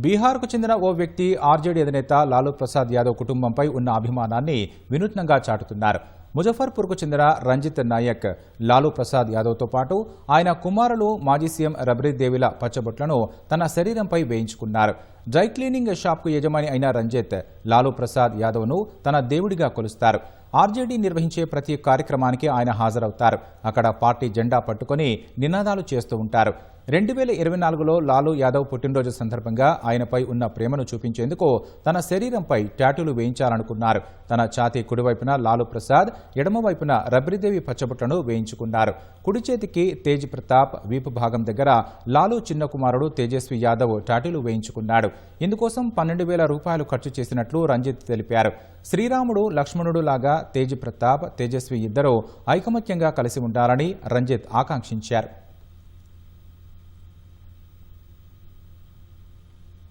బీహార్కు చెందిన ఓ వ్యక్తి ఆర్జేడీ అధినేత లాలూ ప్రసాద్ యాదవ్ కుటుంబంపై ఉన్న అభిమానాన్ని వినూత్నంగా చాటుతున్నారు. ముజఫర్పూర్కు చెందిన రంజిత్ నాయక్ లాలూ ప్రసాద్ యాదవ్తో పాటు ఆయన కుమారులు మాజీ సీఎం రబ్రీ దేవిల పచ్చబొట్లను తన శరీరంపై వేయించుకున్నారు. డ్రై క్లీనింగ్ షాప్కు యజమాని అయిన రంజిత్ లాలూ ప్రసాద్ యాదవ్ను తన దేవుడిగా కొలుస్తారు. ఆర్జేడీ నిర్వహించే ప్రతి కార్యక్రమానికి ఆయన హాజరవుతారు. అక్కడ పార్టీ జెండా పట్టుకుని నినాదాలు చేస్తూ ఉంటారు. 2024లో లాలూ యాదవ్ పుట్టినరోజు సందర్భంగా ఆయనపై ఉన్న ప్రేమను చూపించేందుకు తన శరీరంపై టాటూలు వేయించాలనుకున్నారు. తన ఛాతీ కుడివైపున లాలూ ప్రసాద్, ఎడమవైపున రబ్రీదేవి పచ్చబొట్లను వేయించుకున్నారు. కుడి చేతికి తేజ్ ప్రతాప్, వీపు భాగం దగ్గర లాలూ చిన్న కుమారుడు తేజస్వి యాదవ్ టాటూలు వేయించుకున్నాడు. ఇందుకోసం 12,000 రూపాయలు ఖర్చు చేసినట్లు రంజిత్ తెలిపారు. శ్రీరాముడు, లక్ష్మణుడు లాగా తేజ్ ప్రతాప్, తేజస్వి ఇద్దరూ ఐకమత్యంగా కలిసి ఉండాలని రంజిత్ ఆకాంక్షించారు.